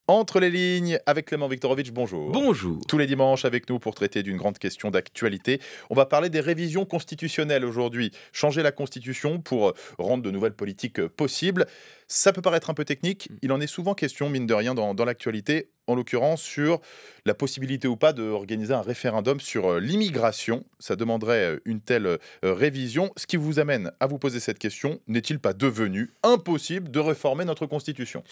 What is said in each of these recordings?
Entre les lignes, avec Clément Viktorovitch, bonjour. Bonjour. Tous les dimanches avec nous pour traiter d'une grande question d'actualité. On va parler des révisions constitutionnelles aujourd'hui. Changer la Constitution pour rendre de nouvelles politiques possibles. Ça peut paraître un peu technique. Il en est souvent question, mine de rien, dans l'actualité. En l'occurrence, sur la possibilité ou pas d'organiser un référendum sur l'immigration. Ça demanderait une telle révision. Ce qui vous amène à vous poser cette question, n'est-il pas devenu impossible de réformer notre Constitution ?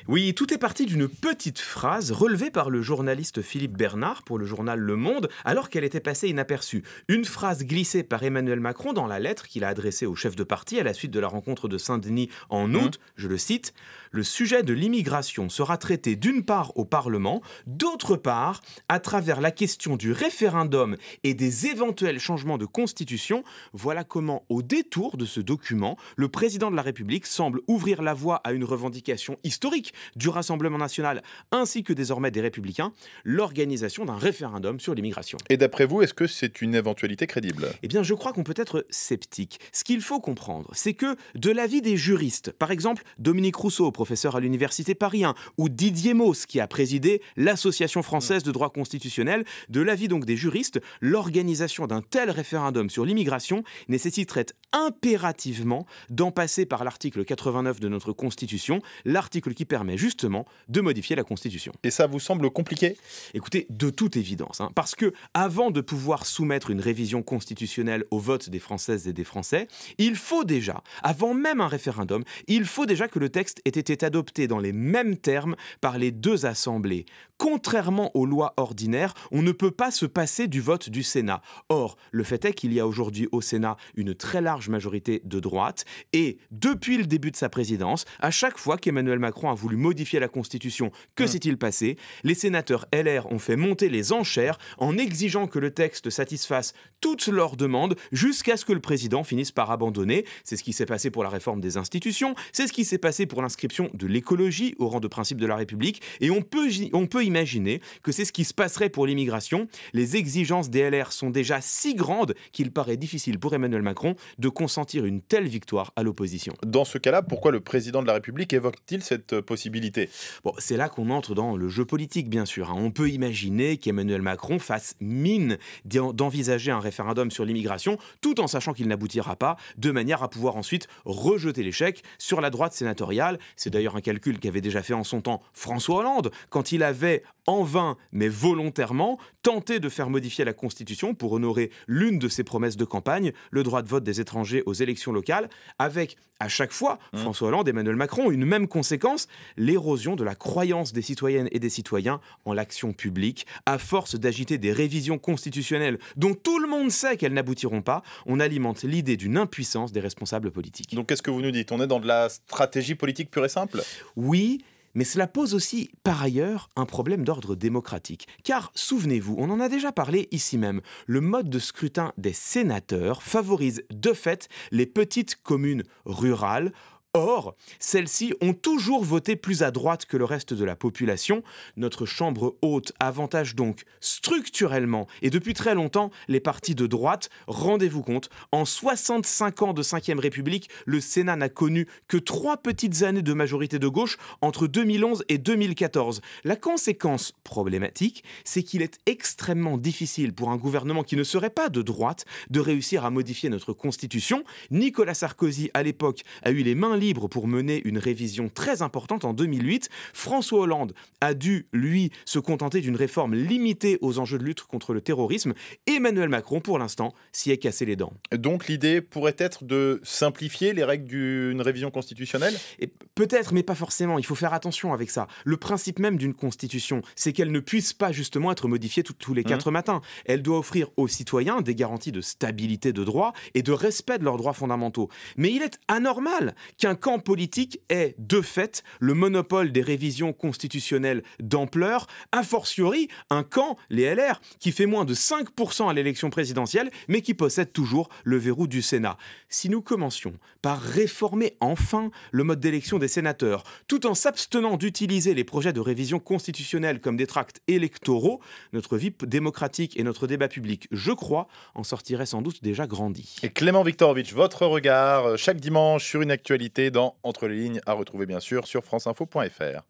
Oui, tout est parti d'une petite phrase relevée par le journaliste Philippe Bernard pour le journal Le Monde, alors qu'elle était passée inaperçue. Une phrase glissée par Emmanuel Macron dans la lettre qu'il a adressée au chef de parti à la suite de la rencontre de Saint-Denis en août. Je le cite, « Le sujet de l'immigration sera traité d'une part au Parlement, d'autre part à travers la question du référendum et des éventuels changements de constitution. Voilà comment, au détour de ce document, le président de la République semble ouvrir la voie à une revendication historique du Rassemblement national ainsi que désormais des Républicains, l'organisation d'un référendum sur l'immigration. » Et d'après vous, est-ce que c'est une éventualité crédible ? Eh bien, je crois qu'on peut être sceptique. Ce qu'il faut comprendre, c'est que de l'avis des juristes, par exemple Dominique Rousseau, professeur à l'Université Paris 1, ou Didier Mauss, qui a présidé l'Association française de droit constitutionnel, de l'avis donc des juristes, l'organisation d'un tel référendum sur l'immigration nécessiterait impérativement d'en passer par l'article 89 de notre Constitution, l'article qui permet justement de modifier la Constitution. Et ça vous semble compliqué ? Écoutez, de toute évidence, parce que avant de pouvoir soumettre une révision constitutionnelle au vote des Françaises et des Français, il faut déjà, avant même un référendum, il faut déjà que le texte ait été adopté dans les mêmes termes par les deux assemblées. Contrairement aux lois ordinaires, on ne peut pas se passer du vote du Sénat. Or, le fait est qu'il y a aujourd'hui au Sénat une très large majorité de droite et depuis le début de sa présidence, à chaque fois qu'Emmanuel Macron a voulu modifier la Constitution, que s'est-il passé ? Les sénateurs LR ont fait monter les enchères en exigeant que le texte satisfasse toutes leurs demandes jusqu'à ce que le président finisse par abandonner. C'est ce qui s'est passé pour la réforme des institutions, c'est ce qui s'est passé pour l'inscription de l'écologie au rang de principe de la République et on peut imaginer que c'est ce qui se passerait pour l'immigration. Les exigences des LR sont déjà si grandes qu'il paraît difficile pour Emmanuel Macron de consentir une telle victoire à l'opposition. Dans ce cas-là, pourquoi le président de la République évoque-t-il cette possibilité ? Bon, c'est là qu'on entre dans le jeu politique, bien sûr. On peut imaginer qu'Emmanuel Macron fasse mine d'envisager un référendum sur l'immigration, tout en sachant qu'il n'aboutira pas, de manière à pouvoir ensuite rejeter l'échec sur la droite sénatoriale. C'est d'ailleurs un calcul qu'avait déjà fait en son temps François Hollande, quand il avait en vain, mais volontairement, tenté de faire modifier la Constitution pour honorer l'une de ses promesses de campagne, le droit de vote des étrangers aux élections locales, avec, à chaque fois, François Hollande et Emmanuel Macron, une même conséquence, l'érosion de la croyance des citoyennes et des citoyens en l'action publique. À force d'agiter des révisions constitutionnelles dont tout le monde sait qu'elles n'aboutiront pas, on alimente l'idée d'une impuissance des responsables politiques. Donc qu'est-ce que vous nous dites ? On est dans de la stratégie politique pure et simple ? Oui, mais cela pose aussi, par ailleurs, un problème d'ordre démocratique. Car, souvenez-vous, on en a déjà parlé ici même, le mode de scrutin des sénateurs favorise de fait les petites communes rurales. Or, celles-ci ont toujours voté plus à droite que le reste de la population. Notre chambre haute avantage donc structurellement et depuis très longtemps les partis de droite. Rendez-vous compte, en 65 ans de 5e République, le Sénat n'a connu que 3 petites années de majorité de gauche entre 2011 et 2014. La conséquence problématique, c'est qu'il est extrêmement difficile pour un gouvernement qui ne serait pas de droite de réussir à modifier notre Constitution. Nicolas Sarkozy, à l'époque, a eu les mains libre pour mener une révision très importante en 2008. François Hollande a dû, lui, se contenter d'une réforme limitée aux enjeux de lutte contre le terrorisme. Emmanuel Macron, pour l'instant, s'y est cassé les dents. Donc l'idée pourrait être de simplifier les règles d'une révision constitutionnelle ? Et peut-être, mais pas forcément. Il faut faire attention avec ça. Le principe même d'une constitution, c'est qu'elle ne puisse pas justement être modifiée tous les 4 matins. Elle doit offrir aux citoyens des garanties de stabilité de droit et de respect de leurs droits fondamentaux. Mais il est anormal qu'un camp politique ait, de fait, le monopole des révisions constitutionnelles d'ampleur, a fortiori un camp, les LR, qui fait moins de 5% à l'élection présidentielle, mais qui possède toujours le verrou du Sénat. Si nous commencions par réformer enfin le mode d'élection des sénateurs, tout en s'abstenant d'utiliser les projets de révision constitutionnelle comme des tracts électoraux, notre vie démocratique et notre débat public, je crois, en sortiraient sans doute déjà grandis. Et Clément Viktorovitch, votre regard chaque dimanche sur une actualité dans Entre les lignes, à retrouver bien sûr sur franceinfo.fr.